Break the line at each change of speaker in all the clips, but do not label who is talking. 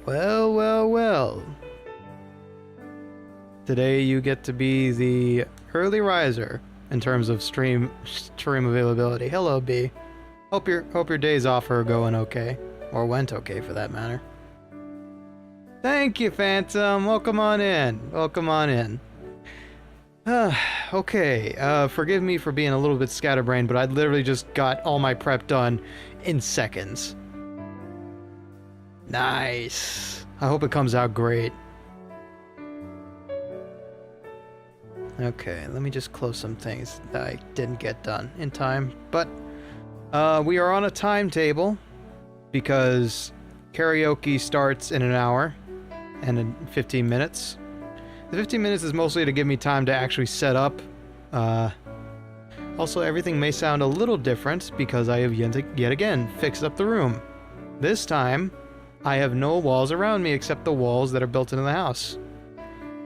Well, well, well. Today you get to be the early riser in terms of stream availability. Hello, B. Hope your days off are going okay, or went okay for that matter. Thank you, Phantom. Welcome on in. Welcome on in. Okay. Forgive me for being a little bit scatterbrained, but I literally just got all my prep done in seconds. Nice. I hope it comes out great. Okay, let me just close some things that I didn't get done in time. But we are on a timetable because karaoke starts in an hour and in 15 minutes. The 15 minutes is mostly to give me time to actually set up. Also, everything may sound a little different because I have yet again fixed up the room. This time, I have no walls around me except the walls that are built into the house.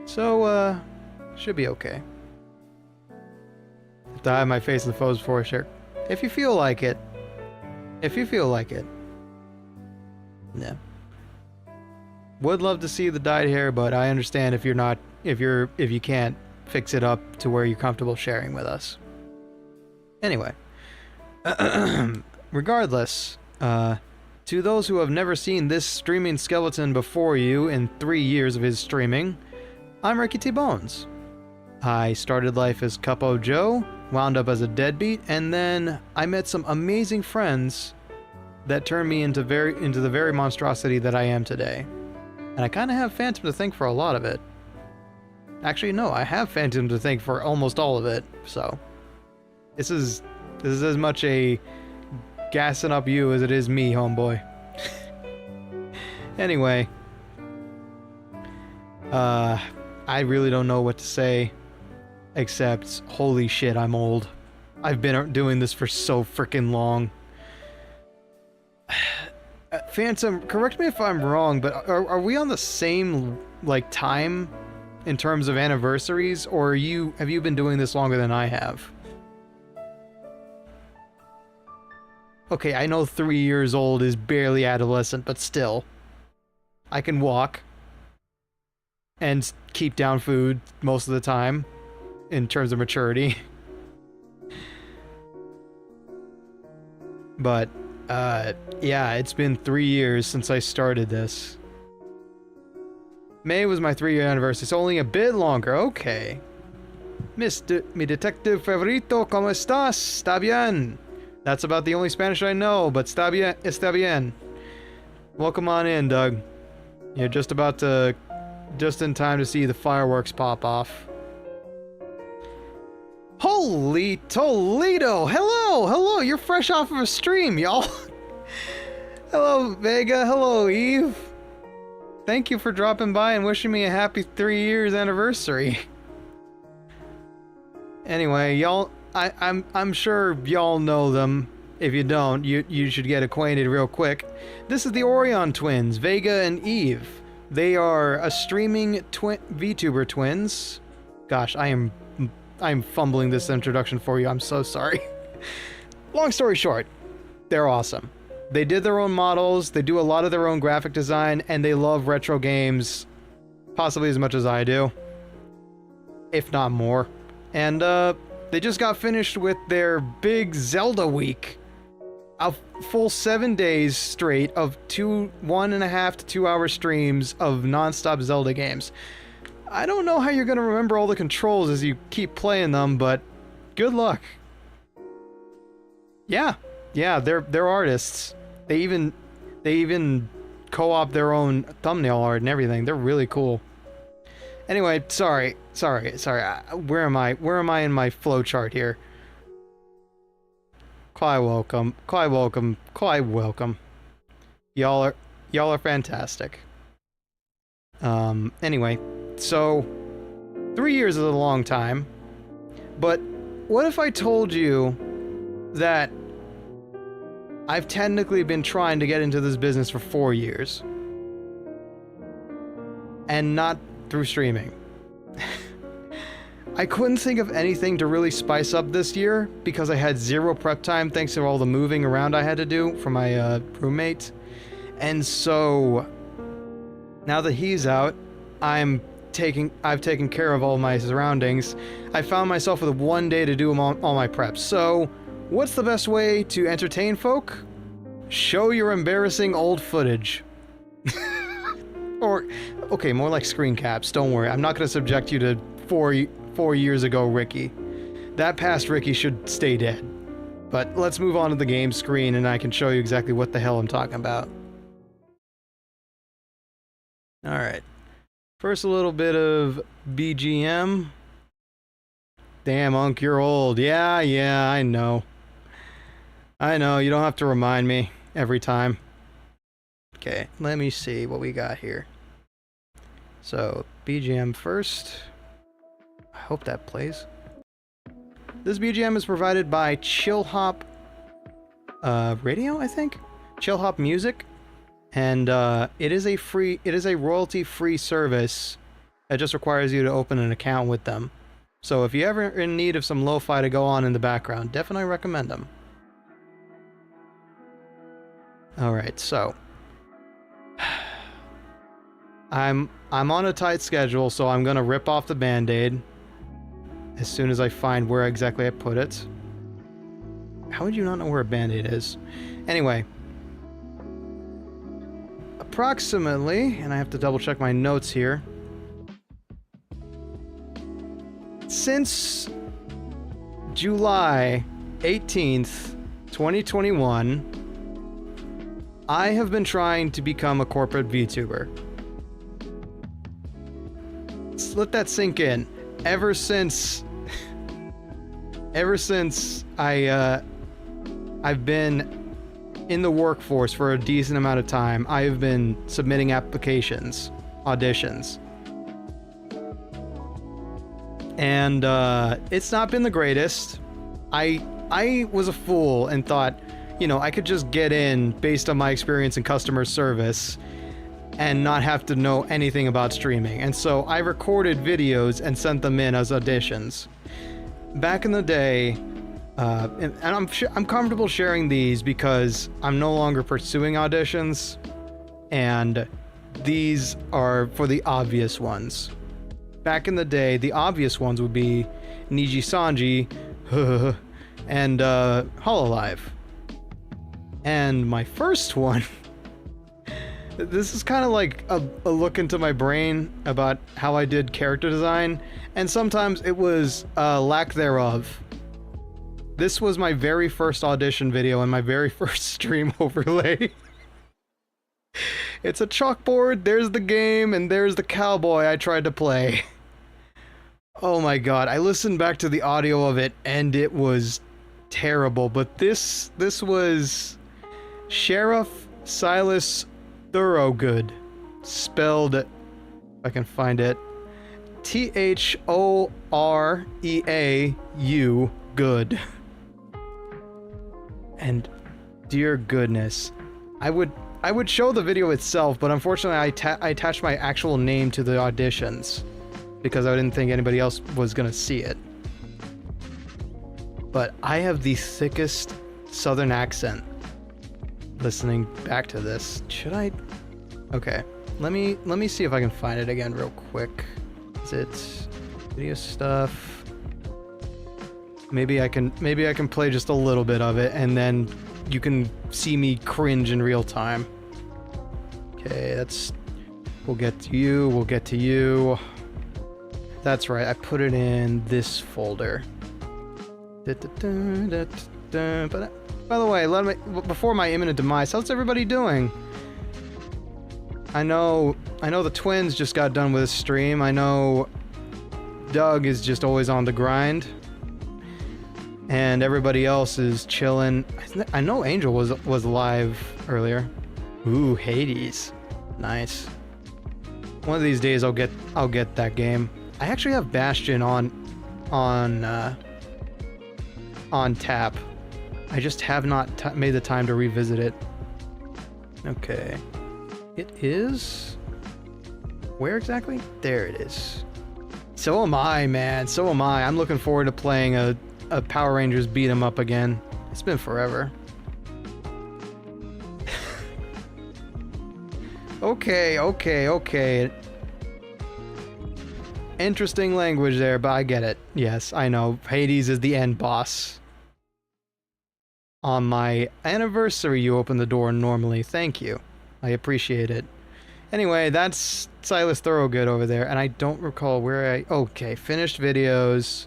So, should be okay. Have to hide my face in the photos before I share. If you feel like it. If you feel like it. Yeah. Would love to see the dyed hair, but I understand if you're not, if you can't fix it up to where you're comfortable sharing with us. Anyway. Regardless, to those who have never seen this streaming skeleton before you in 3 years of his streaming, I'm Ricky T. Bones. I started life as Cupo Joe, wound up as a deadbeat, and then I met some amazing friends that turned me into the very monstrosity that I am today. And I kind of have Phantom to thank for a lot of it. Actually, no, I have Phantom to thank for almost all of it, so... This is as much a gassing up you as it is me, homeboy. Anyway. I really don't know what to say. Except, holy shit, I'm old. I've been doing this for so freaking long. Phantom, correct me if I'm wrong, but are we on the same, like, time in terms of anniversaries? Or have you been doing this longer than I have? Okay, I know 3 years old is barely adolescent, but still. I can walk. And keep down food most of the time. In terms of maturity. But, yeah, it's been 3 years since I started this. May was my 3-year anniversary, so only a bit longer. Okay. Mi detective favorito, ¿cómo estás? Está bien. That's about the only Spanish I know, but está bien. Welcome on in, Doug. You're just in time to see the fireworks pop off. Holy Toledo! Hello! You're fresh off of a stream, y'all! Hello, Vega. Hello, Eve. Thank you for dropping by and wishing me a happy 3 years anniversary. Anyway, y'all, I'm sure y'all know them. If you don't, you should get acquainted real quick. This is the Orion twins, Vega and Eve. They are a streaming VTuber twins. Gosh, I'm fumbling this introduction for you. I'm so sorry. Long story short, they're awesome. They did their own models, they do a lot of their own graphic design, and they love retro games possibly as much as I do. If not more. And they just got finished with their big Zelda week. A full 7 days straight of 1.5 to 2 hour streams of non-stop Zelda games. I don't know how you're gonna remember all the controls as you keep playing them, but good luck. Yeah, they're artists. They even co-op their own thumbnail art and everything. They're really cool. Anyway, sorry. Where am I in my flowchart here? Cly welcome. Y'all are fantastic. Anyway, so 3 years is a long time, but what if I told you that I've technically been trying to get into this business for 4 years and not through streaming? I couldn't think of anything to really spice up this year because I had zero prep time thanks to all the moving around I had to do for my roommate. And so Now that he's out, I've taken care of all my surroundings. I found myself with 1 day to do all my preps. So, what's the best way to entertain folk? Show your embarrassing old footage. Or, okay, more like screen caps. Don't worry, I'm not going to subject you to four years ago Ricky. That past Ricky should stay dead. But let's move on to the game screen and I can show you exactly what the hell I'm talking about. Alright. First, a little bit of BGM. Damn, Unc, you're old. Yeah, I know. I know, you don't have to remind me every time. Okay, let me see what we got here. So, BGM first. I hope that plays. This BGM is provided by Chillhop Radio, I think? Chillhop Music. And it is a royalty-free service that just requires you to open an account with them. So if you're ever in need of some lo-fi to go on in the background, definitely recommend them. Alright, so I'm on a tight schedule, so I'm gonna rip off the band-aid as soon as I find where exactly I put it. How would you not know where a band-aid is? Anyway, approximately, and I have to double check my notes here, since July 18th, 2021, I have been trying to become a corporate VTuber. Let's let that sink in. Ever since I've been in the workforce for a decent amount of time, I have been submitting applications, auditions. And it's not been the greatest. I was a fool and thought, you know, I could just get in based on my experience in customer service and not have to know anything about streaming. And so I recorded videos and sent them in as auditions. Back in the day, and I'm comfortable sharing these because I'm no longer pursuing auditions, and these are for the obvious ones. Back in the day, the obvious ones would be Niji Sanji and Hololive. And my first one, this is kind of like a look into my brain about how I did character design, and sometimes it was lack thereof. This was my very first audition video and my very first stream overlay. It's a chalkboard, there's the game, and there's the cowboy I tried to play. Oh my god, I listened back to the audio of it and it was terrible, but this was Sheriff Silas Thorogood, spelled, if I can find it, Thoreau good. And dear goodness, I would show the video itself, but unfortunately I attached my actual name to the auditions because I didn't think anybody else was gonna see it. But I have the thickest southern accent listening back to this. Should I? Okay, let me see if I can find it again real quick. Is it video stuff? Maybe I can play just a little bit of it and then you can see me cringe in real time. Okay, we'll get to you. That's right, I put it in this folder. But by the way, before my imminent demise, how's everybody doing? I know the twins just got done with a stream. I know Doug is just always on the grind. And everybody else is chilling. I know Angel was live earlier. Ooh, Hades. Nice. One of these days I'll get that game. I actually have Bastion on tap. I just have not made the time to revisit it. Okay. It is... Where exactly? There it is. So am I, man. So am I. I'm looking forward to playing a Power Rangers beat 'em up again. It's been forever. Okay, okay, okay. Interesting language there, but I get it. Yes, I know. Hades is the end boss. On my anniversary, you open the door normally. Thank you. I appreciate it. Anyway, that's Silas Thorogood over there, and I don't recall where I... Okay, finished videos.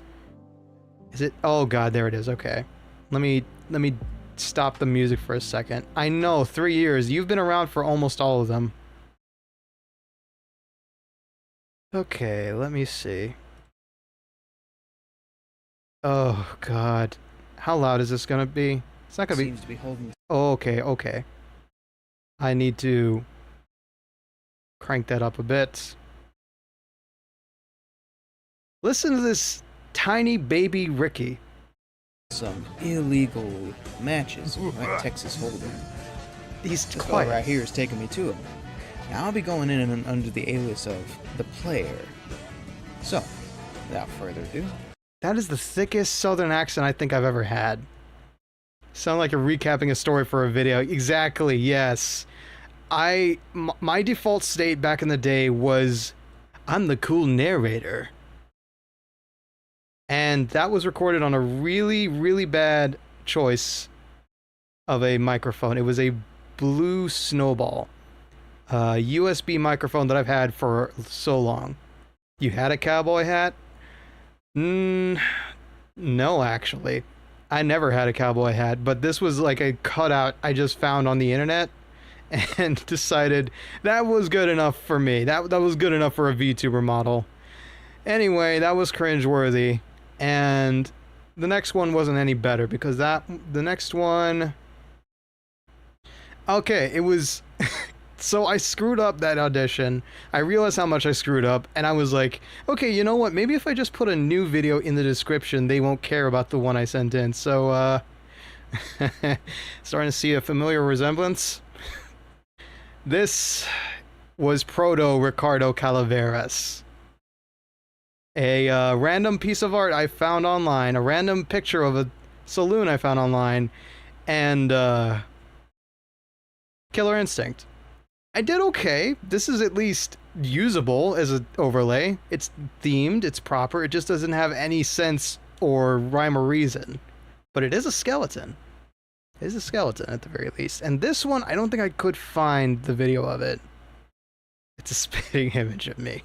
Is it... Oh god, there it is. Okay. Let me stop the music for a second. I know, 3 years. You've been around for almost all of them. Okay, let me see. Oh god. How loud is this gonna be? It's not gonna be...
Seems to be holding...
Oh, okay, okay. I need to crank that up a bit. Listen to this tiny baby Ricky.
Some illegal matches at Texas Hold'em.
He's
This
quiet.
guy right here is taking me to him. Now I'll be going in and under the alias of the player. So, without further ado,
That is the thickest southern accent I think I've ever had. Sound like you're recapping a story for a video. Exactly, yes. My default state back in the day was, I'm the cool narrator. And that was recorded on a really, really bad choice of a microphone. It was a Blue Snowball. USB microphone that I've had for so long. You had a cowboy hat? No, actually. I never had a cowboy hat, but this was like a cutout I just found on the internet and decided that was good enough for me. That was good enough for a VTuber model. Anyway, that was cringeworthy, and the next one wasn't any better because the next one... Okay, it was... So I screwed up that audition. I realized how much I screwed up, and I was like, okay, you know what? Maybe if I just put a new video in the description, they won't care about the one I sent in. So, starting to see a familiar resemblance. This was Proto Ricardo Calaveras. A random piece of art I found online, a random picture of a saloon I found online, and Killer Instinct. I did okay. This is at least usable as an overlay. It's themed, it's proper, it just doesn't have any sense or rhyme or reason. But it is a skeleton. It is a skeleton at the very least. And this one, I don't think I could find the video of it. It's a spitting image of me.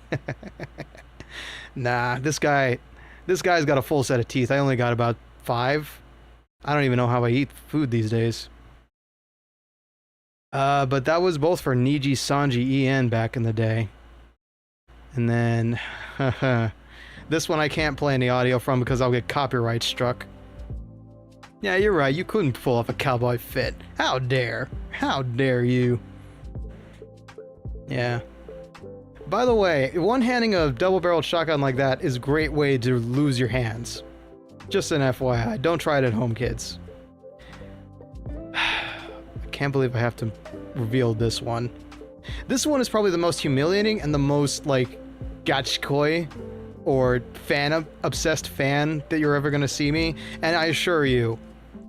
Nah, this guy's got a full set of teeth. I only got about 5. I don't even know how I eat food these days. But that was both for Niji Sanji EN back in the day. And then, this one I can't play any audio from because I'll get copyright struck. Yeah, you're right, you couldn't pull off a cowboy fit. How dare? How dare you? Yeah. By the way, one-handing a double-barreled shotgun like that is a great way to lose your hands. Just an FYI, don't try it at home, kids. Can't believe I have to reveal this one. This one is probably the most humiliating and the most, like, gachkoi or obsessed fan that you're ever gonna see me. And I assure you,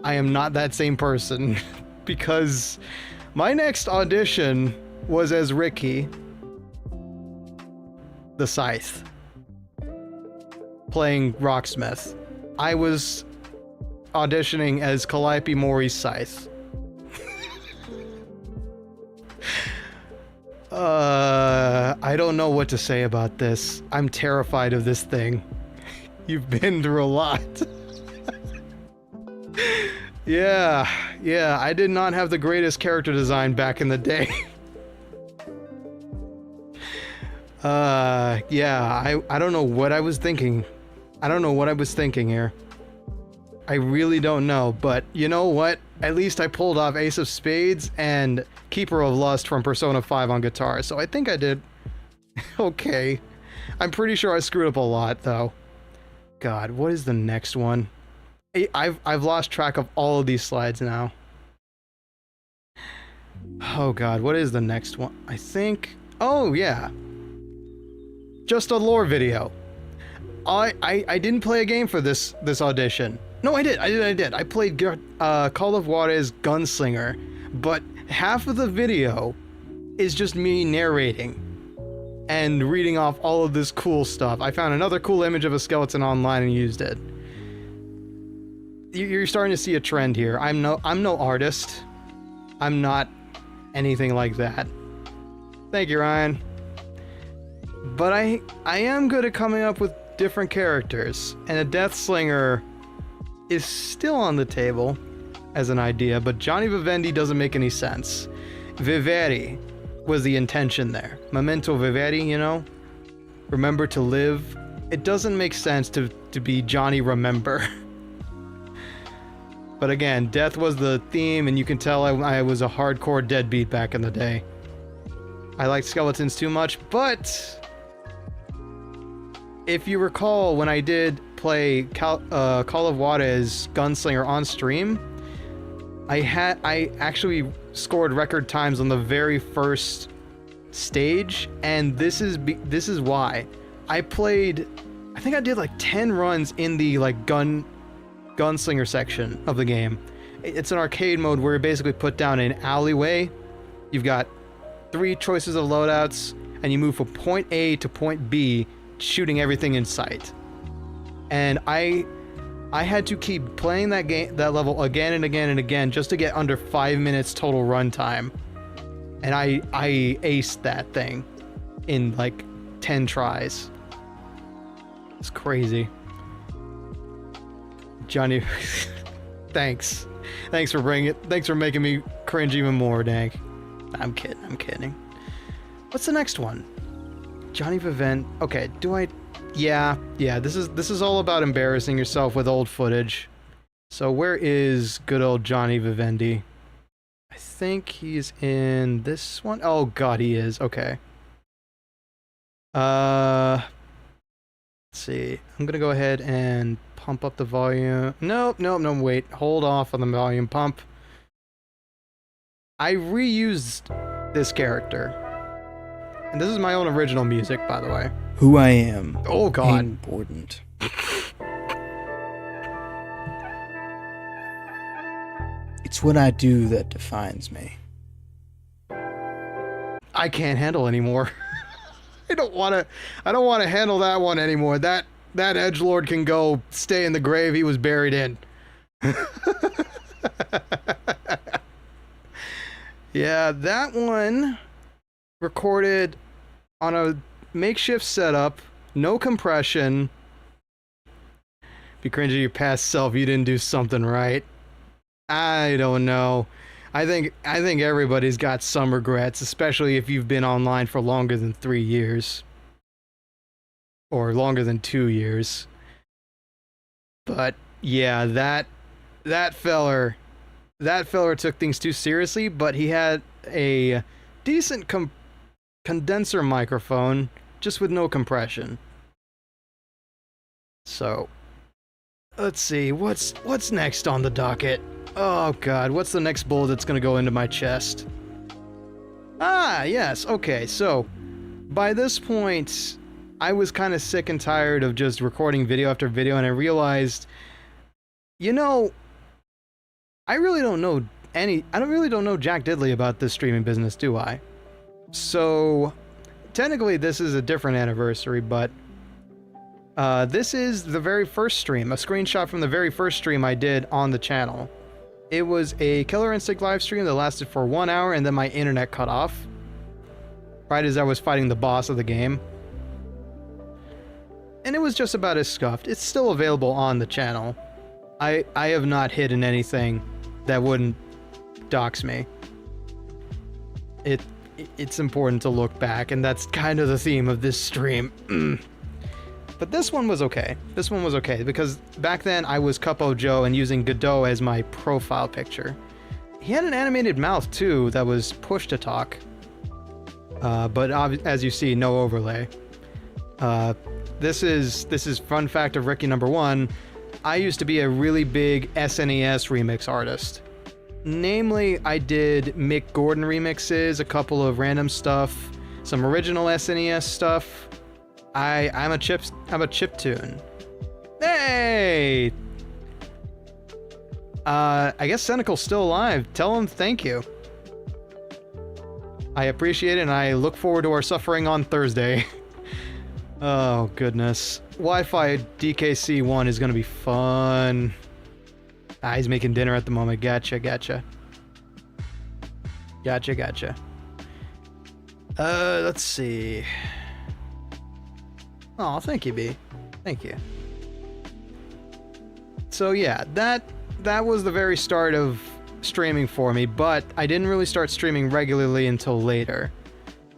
I am not that same person. Because my next audition was as Ricky, the Scythe, playing Rocksmith. I was auditioning as Calliope Mori's Scythe. I don't know what to say about this. I'm terrified of this thing. You've been through a lot. Yeah, I did not have the greatest character design back in the day. Yeah, I don't know what I was thinking. I don't know what I was thinking here. I really don't know, but you know what? At least I pulled off Ace of Spades and Keeper of Lust from Persona 5 on guitar, so I think I did okay. I'm pretty sure I screwed up a lot, though. God, what is the next one? I've lost track of all of these slides now. Oh god, what is the next one? I think... Oh, yeah. Just a lore video. I didn't play a game for this audition. No, I did. I played Call of Juarez Gunslinger, but half of the video is just me narrating and reading off all of this cool stuff. I found another cool image of a skeleton online and used it. You're starting to see a trend here. I'm no artist. I'm not anything like that. Thank you, Ryan. But I am good at coming up with different characters, and a Death Slinger is still on the table as an idea, but Johnny Vivendi doesn't make any sense. Viveri was the intention there. Memento Viveri, you know? Remember to live. It doesn't make sense to be Johnny Remember. But again, death was the theme, and you can tell I was a hardcore deadbeat back in the day. I liked skeletons too much, but if you recall, when I did play Call of Juarez Gunslinger on stream, I actually scored record times on the very first stage, and this is why. I think I did like 10 runs in the like gunslinger section of the game. It's an arcade mode where you basically put down an alleyway. You've got 3 choices of loadouts, and you move from point A to point B, shooting everything in sight. And I had to keep playing that level again and again and again just to get under 5 minutes total runtime. And I aced that thing in like 10 tries. It's crazy. Johnny, thanks for bringing it. Thanks for making me cringe even more, Dank. I'm kidding. What's the next one? Johnny Vivent. Okay, yeah, this is all about embarrassing yourself with old footage. So where is good old Johnny Vivendi? I think he's in this one. Oh god, he is. Okay. Let's see. I'm gonna go ahead and pump up the volume. No, wait. Hold off on the volume pump. I reused this character. And this is my own original music, by the way.
Who I am.
Oh god.
Important. It's what I do that defines me.
I can't handle anymore. I don't want to handle that one anymore. That edgelord can go stay in the grave he was buried in. Yeah, that one recorded on a makeshift setup, no compression. Be cringy to your past self, you didn't do something right. I don't know. I think everybody's got some regrets, especially if you've been online for longer than 3 years. Or longer than 2 years. But yeah, that feller took things too seriously, but he had a decent condenser microphone, just with no compression. So, let's see, what's next on the docket? Oh god, what's the next bullet that's gonna go into my chest? Ah, yes, okay, so, by this point, I was kind of sick and tired of just recording video after video, and I realized, you know, I really don't know Jack Diddley about this streaming business, do I? So, technically this is a different anniversary, but this is the very first stream, a screenshot from the very first stream I did on the channel. It was a Killer Instinct live stream that lasted for 1 hour, and then my internet cut off. Right as I was fighting the boss of the game. And it was just about as scuffed. It's still available on the channel. I have not hidden anything that wouldn't dox me. It's important to look back, and that's kind of the theme of this stream. But this one was okay. This one was okay, because back then I was Cupo Joe and using Godot as my profile picture. He had an animated mouth too that was push to talk. But as you see, no overlay. This is fun fact of Ricky number 1. I used to be a really big SNES remix artist. Namely, I did Mick Gordon remixes, a couple of random stuff, some original SNES stuff. I'm a chiptune. Hey! I guess Senecal's still alive. Tell him thank you. I appreciate it, and I look forward to our suffering on Thursday. Oh, goodness. Wi-Fi DKC1 is going to be fun. Ah, he's making dinner at the moment. Gotcha. Let's see. Oh, thank you, B. Thank you. So yeah, that was the very start of streaming for me, but I didn't really start streaming regularly until later.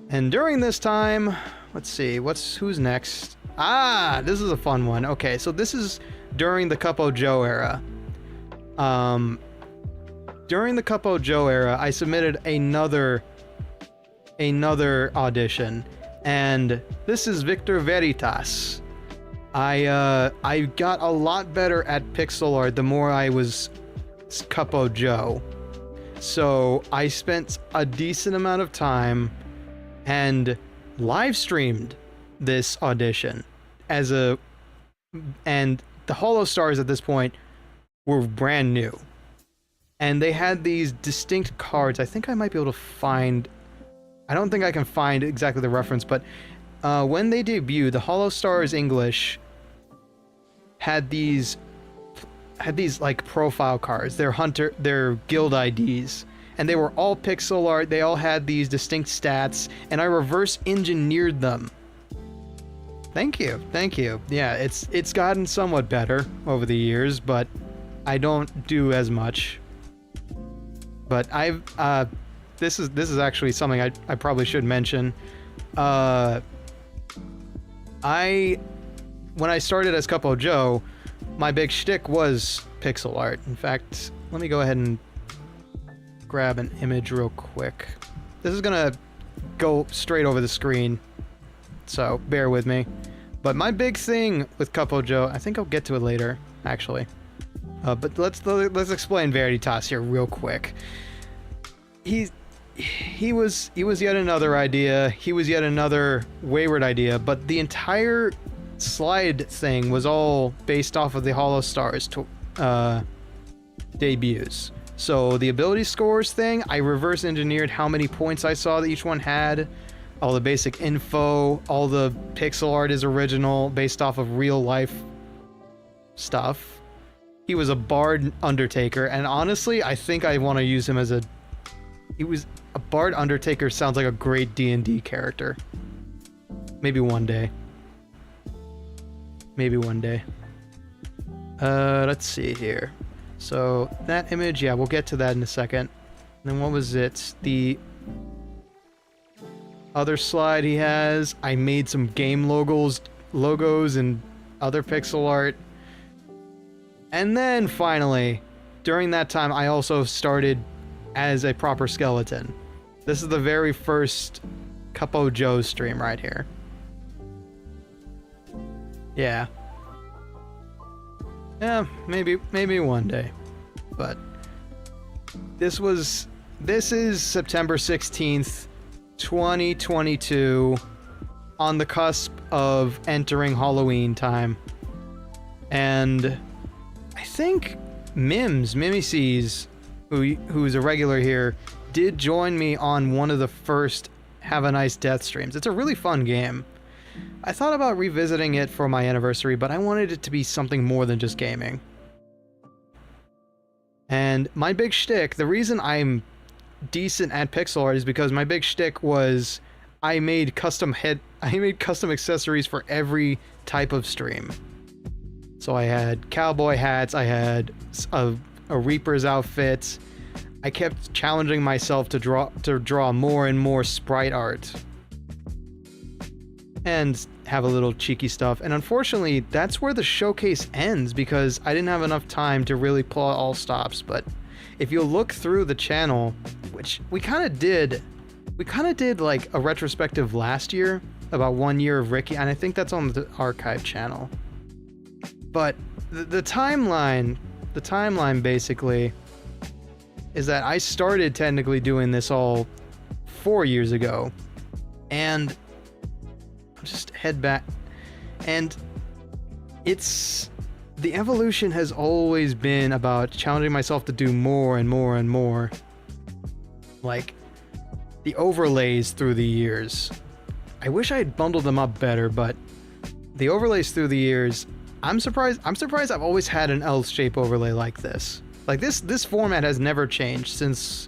And during this time, let's see, who's next? Ah, this is a fun one. Okay, so this is during the Cupcake Joe era. During the Cupcake Joe era, I submitted another audition, and this is Victor Veritas. I got a lot better at pixel art the more I was Cupcake Joe. So I spent a decent amount of time and live streamed this audition and the Hollow Stars at this point were brand new. And they had these distinct cards. I think I might be able to find, I don't think I can find exactly the reference, but when they debuted, the Hollow Stars English had these like profile cards, their guild IDs, and they were all pixel art. They all had these distinct stats, and I reverse engineered them. Thank you. Yeah, it's gotten somewhat better over the years, but I don't do as much. But this is actually something I probably should mention. When I started as Cupcake Joe, my big shtick was pixel art. In fact, let me go ahead and grab an image real quick. This is gonna go straight over the screen, so bear with me. But my big thing with Cupcake Joe, I think I'll get to it later, actually. But let's explain Veritas here real quick. He was yet another idea. He was yet another wayward idea, but the entire slide thing was all based off of the Hollow Stars debuts. So the ability scores thing, I reverse engineered how many points I saw that each one had, all the basic info, all the pixel art is original based off of real life stuff. He was a Bard Undertaker, and honestly, I think I want to use him as a Bard Undertaker. Sounds like a great D&D character. Maybe one day. Let's see here. So that image, yeah, we'll get to that in a second. And then what was it? The other slide he has, I made some game logos and other pixel art. And then finally, during that time, I also started as a proper skeleton. This is the very first Cupcake Joe stream right here. Yeah, maybe one day. But this is September 16th, 2022, on the cusp of entering Halloween time. And I think Mimices, who's a regular here, did join me on one of the first Have a Nice Death streams. It's a really fun game. I thought about revisiting it for my anniversary, but I wanted it to be something more than just gaming. And my big shtick, the reason I'm decent at pixel art is because my big shtick was I made custom accessories for every type of stream. So I had cowboy hats, I had a Reaper's outfit. I kept challenging myself to draw more and more sprite art. And have a little cheeky stuff. And unfortunately, that's where the showcase ends because I didn't have enough time to really pull out all stops. But if you look through the channel, which we kind of did like a retrospective last year about 1 year of Ricky, and I think that's on the archive channel. But the timeline basically is that I started technically doing this all 4 years ago, and I'll just head back, and the evolution has always been about challenging myself to do more and more and more. Like, the overlays through the years. I wish I had bundled them up better, but the overlays through the years, I'm surprised I've always had an L shape overlay like this. Like this format has never changed since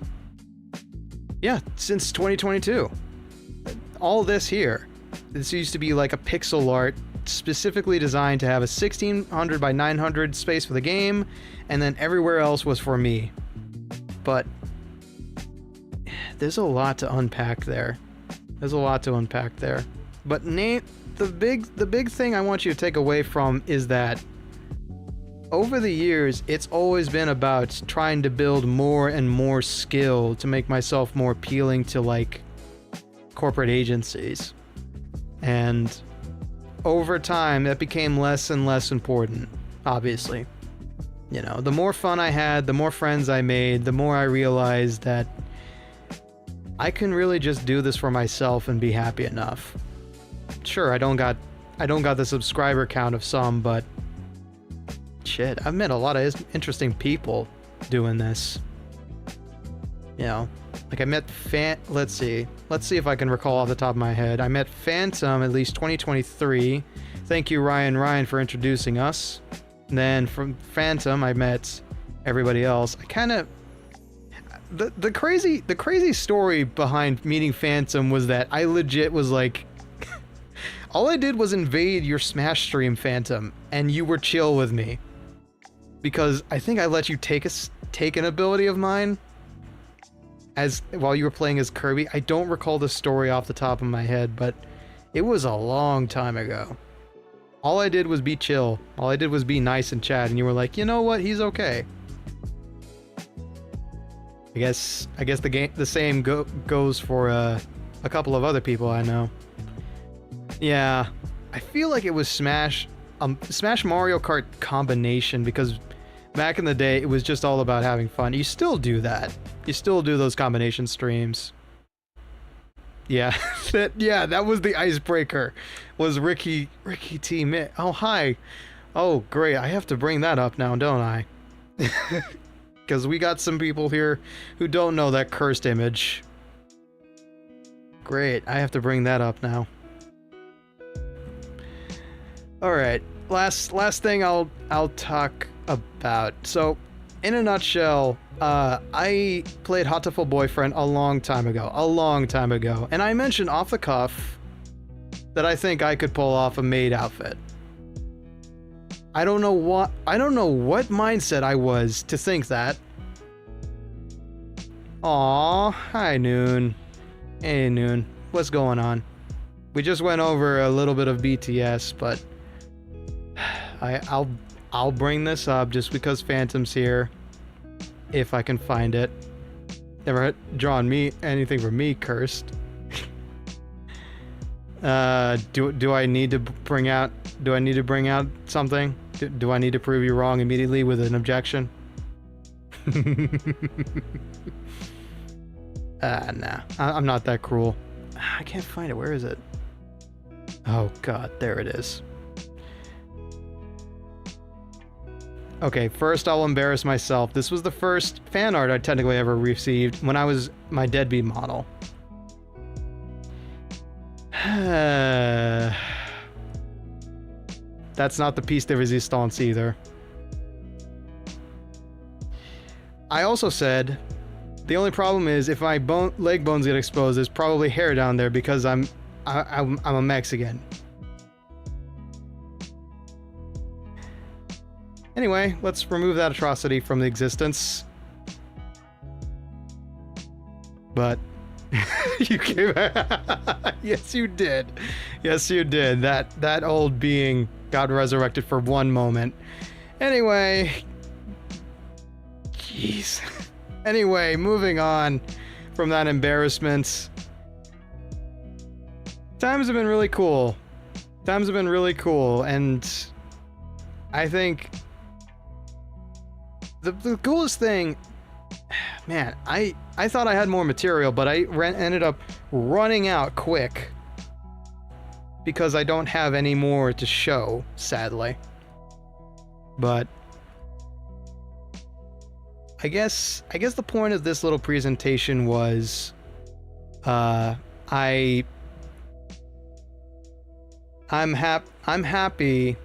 2022. All this here. This used to be like a pixel art specifically designed to have a 1600 by 900 space for the game, and then everywhere else was for me. But there's a lot to unpack there. But Nate, the big thing I want you to take away from is that over the years, it's always been about trying to build more and more skill to make myself more appealing to like corporate agencies. And over time, that became less and less important, obviously. You know, the more fun I had, the more friends I made, the more I realized that I can really just do this for myself and be happy enough. Sure, I don't got the subscriber count of some, but shit, I've met a lot of interesting people doing this. You know, like I met let's see if I can recall off the top of my head. I met Phantom at least 2023. Thank you, Ryan, for introducing us. And then from Phantom, I met everybody else. I kind of the crazy story behind meeting Phantom was that I legit was like, all I did was invade your Smash stream, Phantom, and you were chill with me. Because I think I let you take an ability of mine while you were playing as Kirby. I don't recall the story off the top of my head, but it was a long time ago. All I did was be chill. All I did was be nice and chat, and you were like, you know what? He's okay. I guess the same goes for a couple of other people I know. Yeah, I feel like it was Smash Mario Kart combination, because back in the day it was just all about having fun. You still do that. You still do those combination streams. Yeah, that was the icebreaker. Was Ricky T. Oh, hi. Oh, great. I have to bring that up now, don't I? Because we got some people here who don't know that cursed image. Great. I have to bring that up now. All right. Last thing I'll talk about. So, in a nutshell, I played Hatoful Boyfriend a long time ago, and I mentioned off the cuff that I think I could pull off a maid outfit. I don't know what mindset I was to think that. Aw, hi Noon. Hey Noon, what's going on? We just went over a little bit of BTS, but I'll bring this up just because Phantom's here, if I can find it. Never drawn me anything from me, cursed. Do I need to bring out something? Do I need to prove you wrong immediately with an objection? Nah, I'm not that cruel. I can't find it. Where is it? Oh god, there it is. Okay, first I'll embarrass myself. This was the first fan art I technically ever received when I was my deadbeat model. That's not the piece de resistance either. I also said, the only problem is if my leg bones get exposed, there's probably hair down there because I'm a Mexican. Anyway, let's remove that atrocity from the existence. But you came. Yes, you did. Yes, you did. That old being got resurrected for one moment. Anyway, jeez. Anyway, moving on from that embarrassment. Times have been really cool. And I think the coolest thing, man, I thought I had more material, but I ended up running out quick because I don't have any more to show, sadly. But I guess the point of this little presentation was I'm happy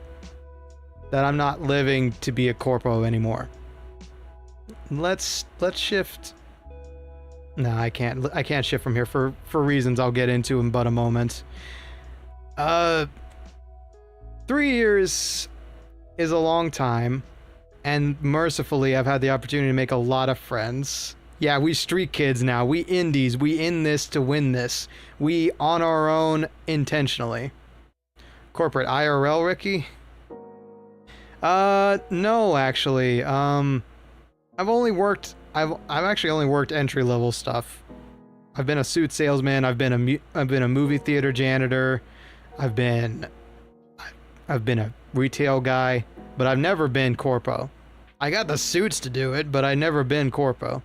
that I'm not living to be a corpo anymore. Let's shift. No, I can't shift from here for reasons I'll get into in but a moment. 3 years is a long time, and mercifully I've had the opportunity to make a lot of friends. Yeah, we street kids now. We indies. We in this to win this. We on our own intentionally. Corporate IRL, Ricky? No, actually. I've actually only worked entry-level stuff. I've been a suit salesman. I've been a movie theater janitor. I've been a retail guy, but I've never been corpo. I got the suits to do it, but I've never been corpo.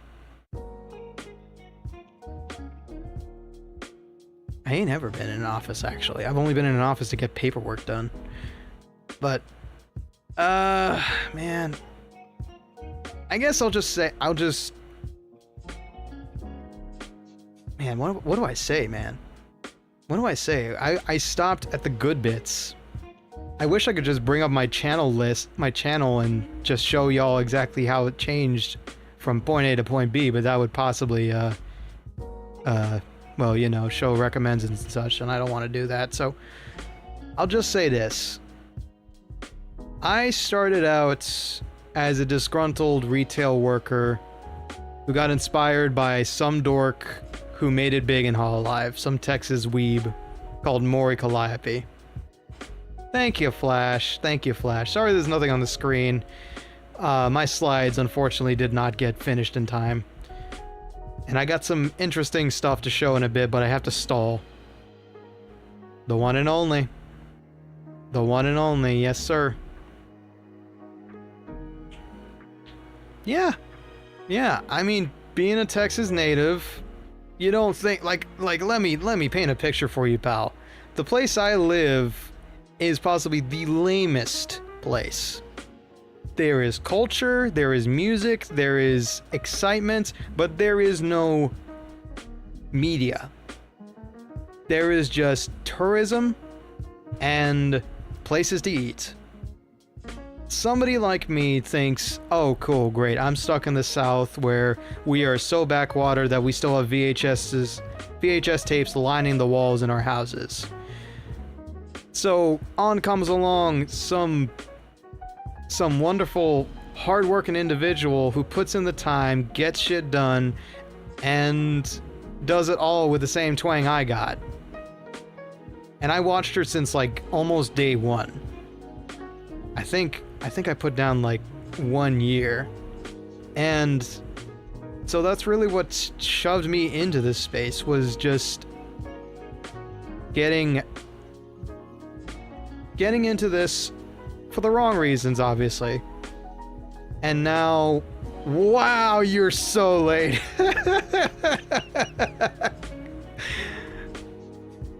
I ain't ever been in an office, actually. I've only been in an office to get paperwork done. But, man. I guess man, what do I say, man? What do I say? I stopped at the good bits. I wish I could just bring up my channel, and just show y'all exactly how it changed from point A to point B, but that would possibly, well, you know, show recommends and such, and I don't want to do that, so I'll just say this. I started out as a disgruntled retail worker who got inspired by some dork who made it big in Hololive, some Texas weeb called Maury Calliope. Thank you, Flash. Thank you, Flash. Sorry there's nothing on the screen. My slides, unfortunately, did not get finished in time. And I got some interesting stuff to show in a bit, but I have to stall. The one and only. The one and only, yes sir. Yeah. Yeah, I mean, being a Texas native, you don't think, like let me paint a picture for you, pal. The place I live is possibly the lamest place. There is culture, there is music, there is excitement, but there is no media. There is just tourism and places to eat. Somebody like me thinks, oh cool, great, I'm stuck in the South where we are so backwater that we still have VHS tapes lining the walls in our houses. So on comes along some wonderful, hard-working individual who puts in the time, gets shit done, and does it all with the same twang I got. And I watched her since like almost day one. I think I put down like 1 year. And so that's really what shoved me into this space, was just getting into this for the wrong reasons, obviously. And now, wow, you're so late.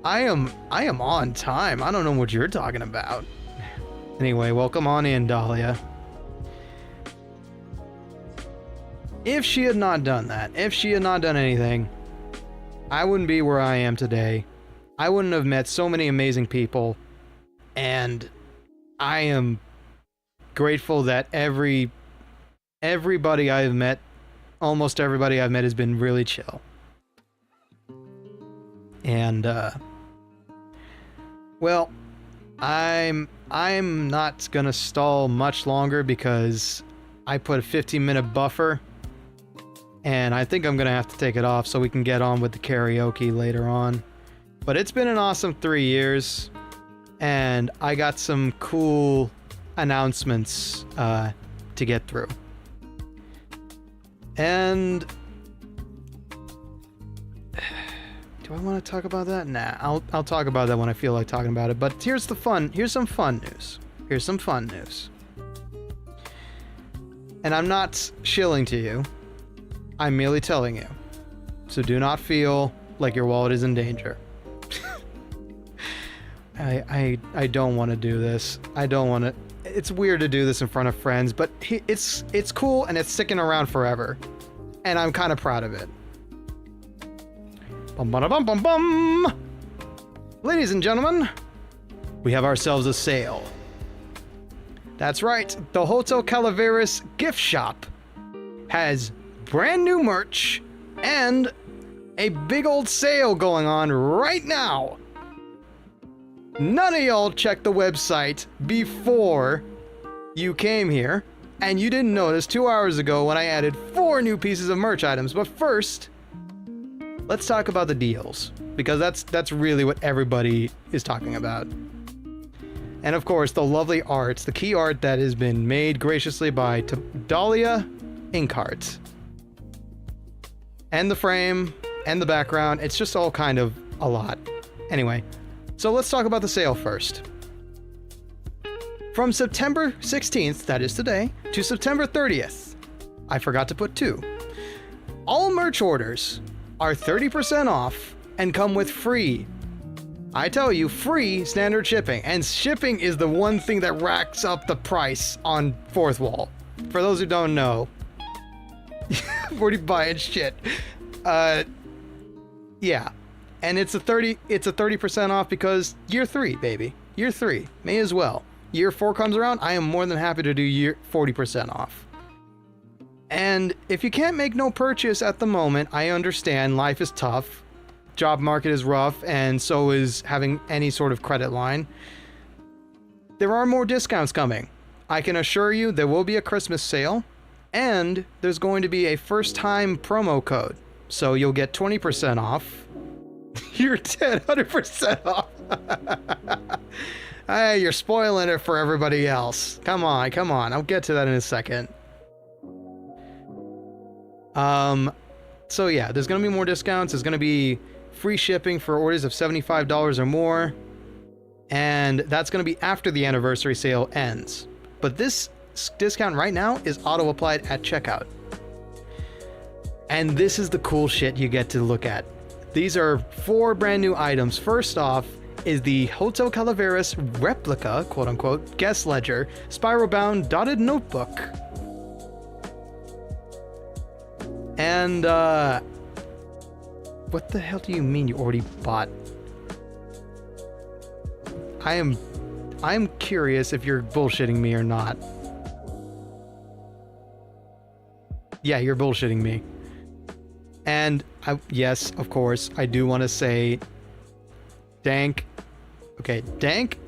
I am on time. I don't know what you're talking about. Anyway, welcome on in, Dahlia. If she had not done that, if she had not done anything, I wouldn't be where I am today. I wouldn't have met so many amazing people. And I am grateful that everybody I've met, almost everybody I've met, has been really chill. And, well, I'm not gonna stall much longer because I put a 15-minute buffer, and I think I'm gonna have to take it off so we can get on with the karaoke later on. But it's been an awesome 3 years, and I got some cool announcements to get through. And do I want to talk about that? Nah, I'll talk about that when I feel like talking about it. But here's some fun news. Here's some fun news. And I'm not shilling to you. I'm merely telling you. So do not feel like your wallet is in danger. I don't want to do this. I don't want to. It's weird to do this in front of friends, but it's cool and it's sticking around forever. And I'm kind of proud of it. Bum, bum, bum, bum, bum. Ladies and gentlemen, we have ourselves a sale. That's right, the Hotel Calaveras gift shop has brand new merch and a big old sale going on right now. None of y'all checked the website before you came here, and you didn't notice 2 hours ago when I added 4 new pieces of merch items. But first, let's talk about the deals, because that's really what everybody is talking about. And of course, the lovely arts, the key art that has been made graciously by Dahlia Ink Art. And the frame, and the background, it's just all kind of a lot. Anyway, so let's talk about the sale first. From September 16th, that is today, to September 30th, I forgot to put 2. All merch orders are 30% off and come with free, I tell you, free standard shipping. And shipping is the one thing that racks up the price on Fourth Wall. For those who don't know, 40 buying shit. Yeah. And it's a 30% off because year 3, baby. Year 3. May as well. Year 4 comes around, I am more than happy to do year 40% off. And if you can't make no purchase at the moment, I understand life is tough. Job market is rough, and so is having any sort of credit line. There are more discounts coming. I can assure you there will be a Christmas sale, and there's going to be a first-time promo code. So you'll get 20% off. You're 100% off. Hey, you're spoiling it for everybody else. Come on, come on. I'll get to that in a second. So yeah, there's going to be more discounts. There's going to be free shipping for orders of $75 or more. And that's going to be after the anniversary sale ends. But this discount right now is auto-applied at checkout. And this is the cool shit you get to look at. These are 4 brand new items. First off is the Hotel Calaveras replica, quote-unquote, guest ledger, spiral-bound dotted notebook. And, what the hell do you mean you already bought? I'm curious if you're bullshitting me or not. Yeah, you're bullshitting me. And, yes, of course, I do want to say Dank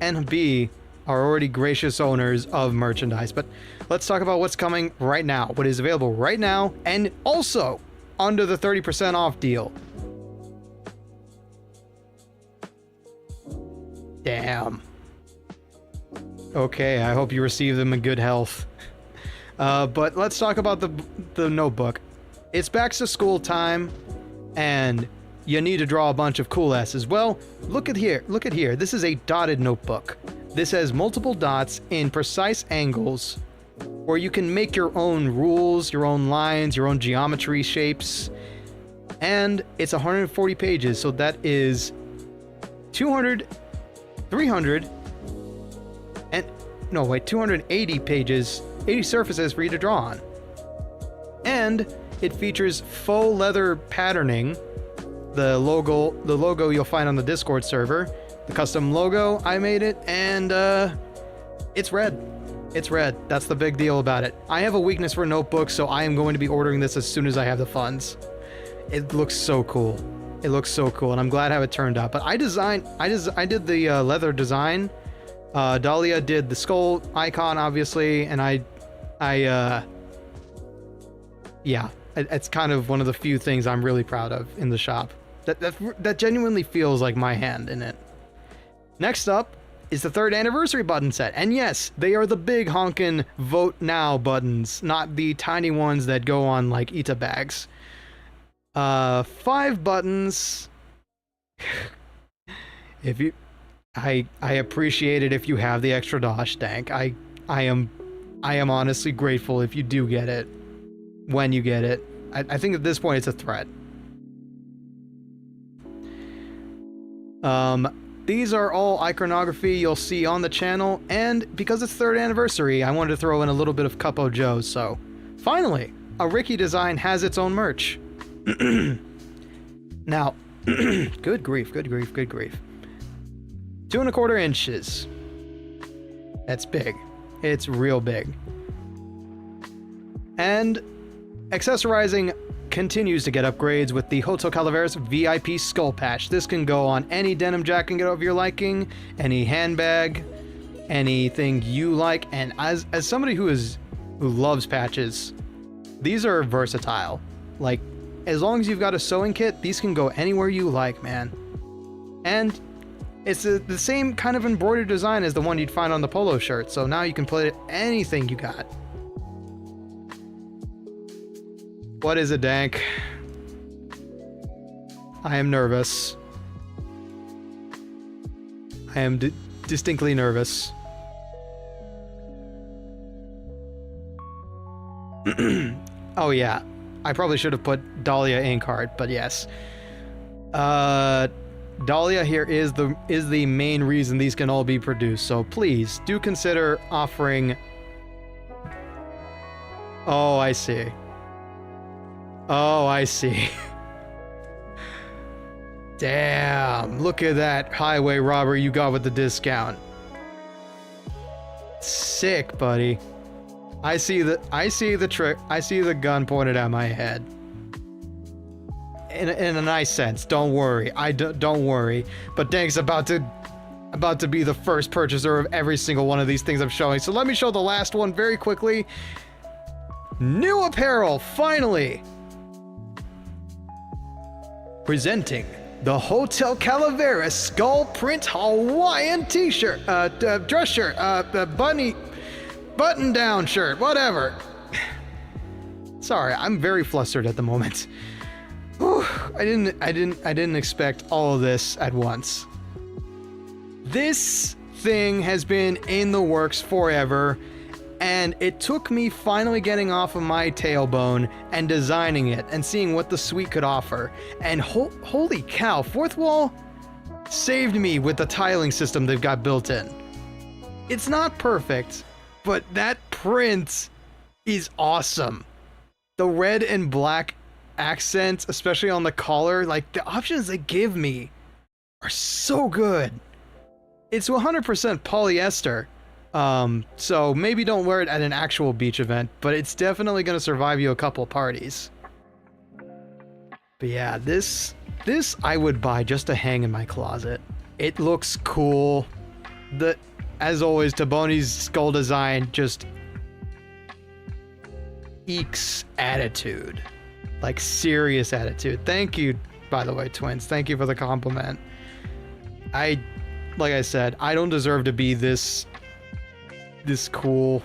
and B are already gracious owners of merchandise, but let's talk about what's coming right now, what is available right now, and also under the 30% off deal. Damn. Okay, I hope you receive them in good health. But let's talk about the notebook. It's back to school time, and you need to draw a bunch of cool S's. Well, look at here. This is a dotted notebook. This has multiple dots in precise angles where you can make your own rules, your own lines, your own geometry shapes. And it's 140 pages, so that is 200, 300, and no, wait, 280 pages, 80 surfaces for you to draw on. And it features faux leather patterning. The logo you'll find on the Discord server. The custom logo, I made it, and it's red. It's red. That's the big deal about it. I have a weakness for notebooks, so I am going to be ordering this as soon as I have the funds. It looks so cool. It looks so cool, and I'm glad how it turned out. But I did the leather design. Dahlia did the skull icon, obviously, and yeah, it's kind of one of the few things I'm really proud of in the shop. That genuinely feels like my hand in it. Next up is the 3rd anniversary button set. And yes, they are the big honkin' vote now buttons, not the tiny ones that go on like Ita bags. 5 buttons. I appreciate it if you have the extra dosh, Dank. I am honestly grateful if you do get it. When you get it. I think at this point it's a threat. These are all iconography you'll see on the channel, and because it's 3rd anniversary, I wanted to throw in a little bit of Cupo Joe, so finally, a Ricky design has its own merch. Now, Good grief, good grief, good grief. 2¼ inches. That's big. It's real big. And accessorizing continues to get upgrades with the Hotel Calaveras VIP Skull Patch. This can go on any denim jacket of your liking, any handbag, anything you like. And as somebody who loves patches, these are versatile. Like, as long as you've got a sewing kit, these can go anywhere you like, man. And it's the same kind of embroidered design as the one you'd find on the polo shirt, so now you can put it anything you got. What is it, Dank? I am nervous. I am distinctly nervous. Oh yeah, I probably should have put Dahlia ink art, but yes. Dahlia here is the main reason these can all be produced, so please do consider offering... Oh, I see. Oh, I see. Damn, look at that highway robber you got with the discount. Sick, buddy. I see the trick. I see the gun pointed at my head. In a nice sense. Don't worry. Don't worry. But Dank's about to be the first purchaser of every single one of these things I'm showing. So let me show the last one very quickly. New apparel, finally. Presenting the Hotel Calaveras skull print Hawaiian t-shirt, dress shirt, button down shirt, whatever. Sorry, I'm very flustered at the moment. Whew, I didn't expect all of this at once. This thing has been in the works forever, and it took me finally getting off of my tailbone and designing it and seeing what the suite could offer. And holy cow, Fourth Wall saved me with the tiling system they've got built in. It's not perfect, but that print is awesome. The red and black accents, especially on the collar, like the options they give me are so good. It's 100% polyester. So maybe don't wear it at an actual beach event, but it's definitely going to survive you a couple parties. But yeah, this I would buy just to hang in my closet. It looks cool. As always, TboniDraws' skull design just ekes attitude. Like serious attitude. Thank you, by the way, twins. Thank you for the compliment. Like I said, I don't deserve to be this cool.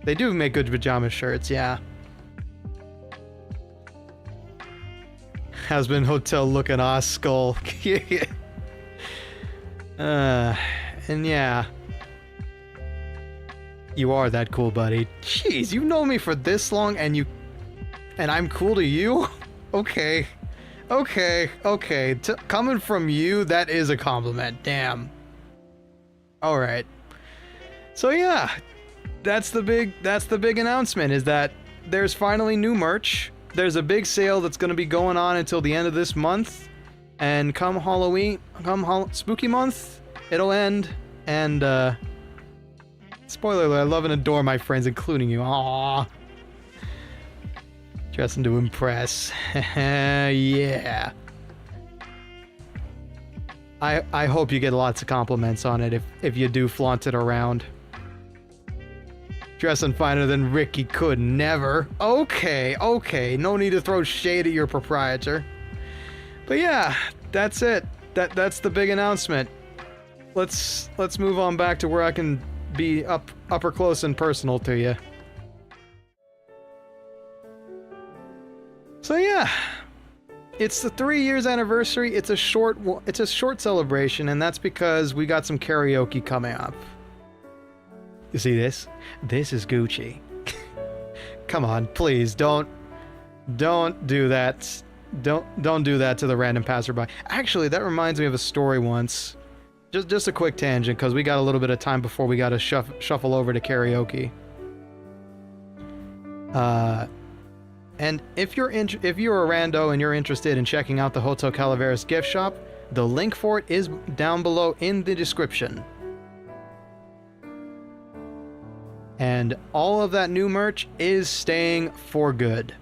They do make good pajama shirts, yeah. Husband hotel looking ass skull. And yeah. You are that cool, buddy. Jeez, you know me for this long and I'm cool to you? Okay. Coming from you, that is a compliment. Damn. Alright. So yeah, that's the big announcement, is that there's finally new merch. There's a big sale that's going to be going on until the end of this month, and come Halloween, spooky month, it'll end. And spoiler alert, I love and adore my friends, including you. Aww, dressing to impress. Yeah. I hope you get lots of compliments on it if you do flaunt it around. Dressing finer than Ricky could never. Okay, no need to throw shade at your proprietor. But yeah, that's it. That's the big announcement. Let's move on back to where I can be upper close and personal to you. So yeah, it's the 3 years anniversary. It's a short celebration, and that's because we got some karaoke coming up. You see this? This is Gucci. Come on, please don't do that. Don't do that to the random passerby. Actually, that reminds me of a story once. Just a quick tangent, because we got a little bit of time before we got to shuffle over to karaoke. And if you're a rando and you're interested in checking out the Hotel Calaveras gift shop, the link for it is down below in the description. And all of that new merch is staying for good.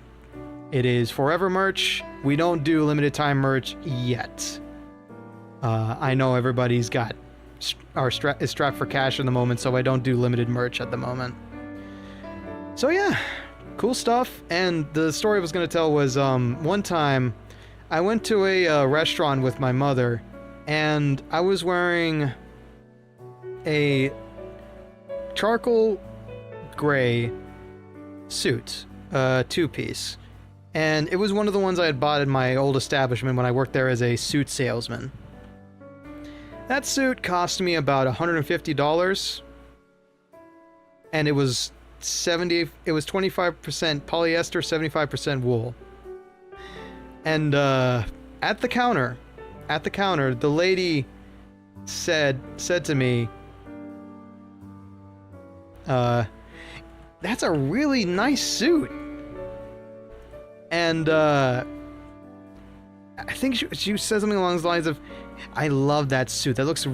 It is forever merch. We don't do limited time merch yet. I know everybody's got is strapped for cash in the moment, so I don't do limited merch at the moment. So yeah, cool stuff. And the story I was going to tell was one time I went to a restaurant with my mother, and I was wearing a charcoal gray suit, two-piece. And it was one of the ones I had bought in my old establishment when I worked there as a suit salesman. That suit cost me about $150, and it was 25% polyester, 75% wool. And at the counter, the lady said to me, "That's a really nice suit." And I think she said something along the lines of, "I love that suit. That looks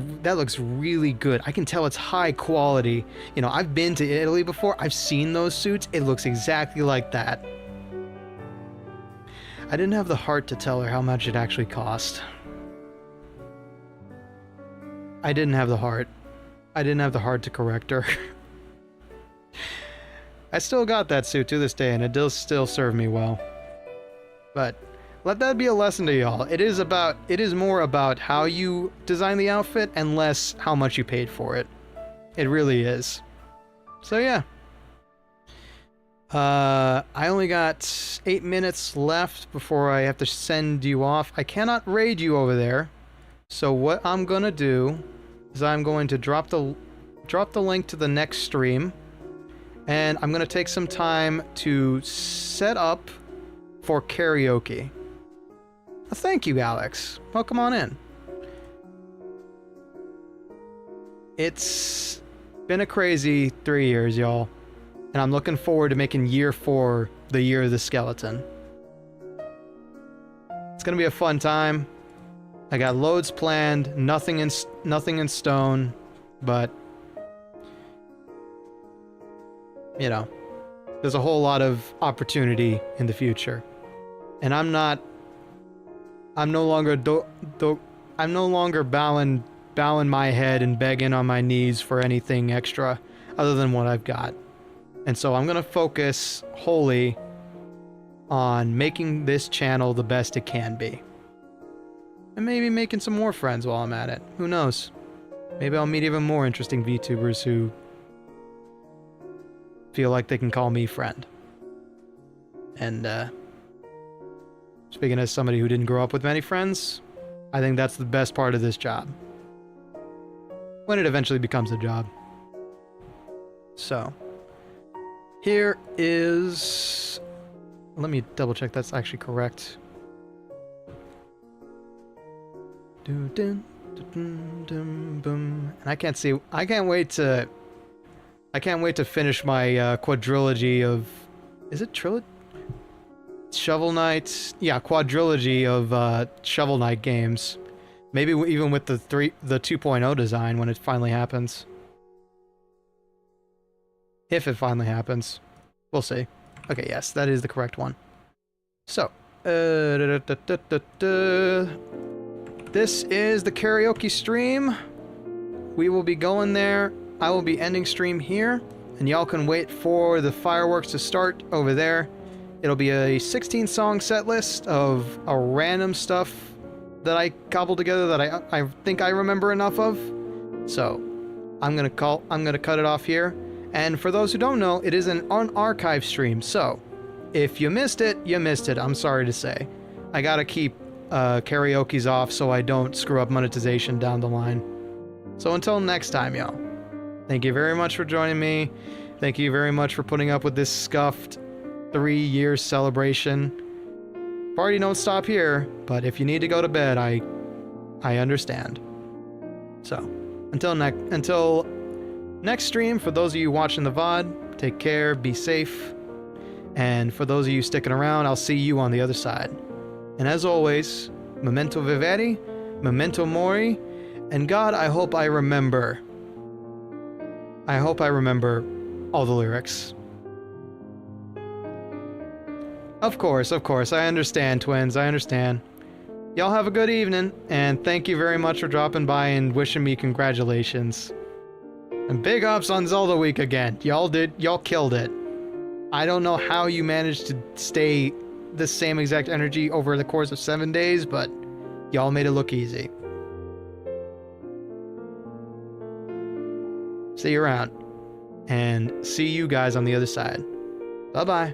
really good. I can tell it's high quality. You know, I've been to Italy before. I've seen those suits. It looks exactly like that." I didn't have the heart to tell her how much it actually cost. I didn't have the heart. I didn't have the heart to correct her. I still got that suit to this day, and it does still serve me well. But let that be a lesson to y'all. It is more about how you design the outfit and less how much you paid for it. It really is. So yeah. I only got 8 minutes left before I have to send you off. I cannot raid you over there. So what I'm gonna do is I'm going to drop the link to the next stream, and I'm gonna take some time to set up for karaoke. Thank you, Alex. Welcome on in. It's been a crazy 3 years, y'all. And I'm looking forward to making year 4 the year of the skeleton. It's gonna be a fun time. I got loads planned, nothing in stone, but you know, there's a whole lot of opportunity in the future. And I'm no longer bowing my head and begging on my knees for anything extra other than what I've got. And so I'm gonna focus wholly on making this channel the best it can be. And maybe making some more friends while I'm at it. Who knows? Maybe I'll meet even more interesting VTubers who feel like they can call me friend. And speaking as somebody who didn't grow up with many friends, I think that's the best part of this job. When it eventually becomes a job. So, here is... Let me double check that's actually correct. And I can't wait to finish my quadrilogy of... Is it trilogy? Shovel Knight? Yeah, quadrilogy of Shovel Knight games. Maybe even with the 2.0 design when it finally happens. If it finally happens. We'll see. Okay, yes, that is the correct one. So, this is the karaoke stream. We will be going there. I will be ending stream here, and y'all can wait for the fireworks to start over there. It'll be a 16-song set list of a random stuff that I cobbled together that I think I remember enough of. So, I'm gonna cut it off here. And for those who don't know, it is an unarchived stream. So, if you missed it, you missed it. I'm sorry to say. I gotta keep karaoke's off so I don't screw up monetization down the line. So until next time, y'all. Thank you very much for joining me. Thank you very much for putting up with this scuffed 3-year celebration. Party don't stop here, but if you need to go to bed, I understand. So, until next stream, for those of you watching the VOD, take care, be safe, And for those of you sticking around, I'll see you on the other side. And as always, memento vivere, memento mori, and God, I hope I remember. I hope I remember all the lyrics. Of course, I understand, twins, I understand. Y'all have a good evening, and thank you very much for dropping by and wishing me congratulations. And big ups on Zelda Week again. Y'all killed it. I don't know how you managed to stay the same exact energy over the course of 7 days, but y'all made it look easy. See you around, and see you guys on the other side. Bye-bye.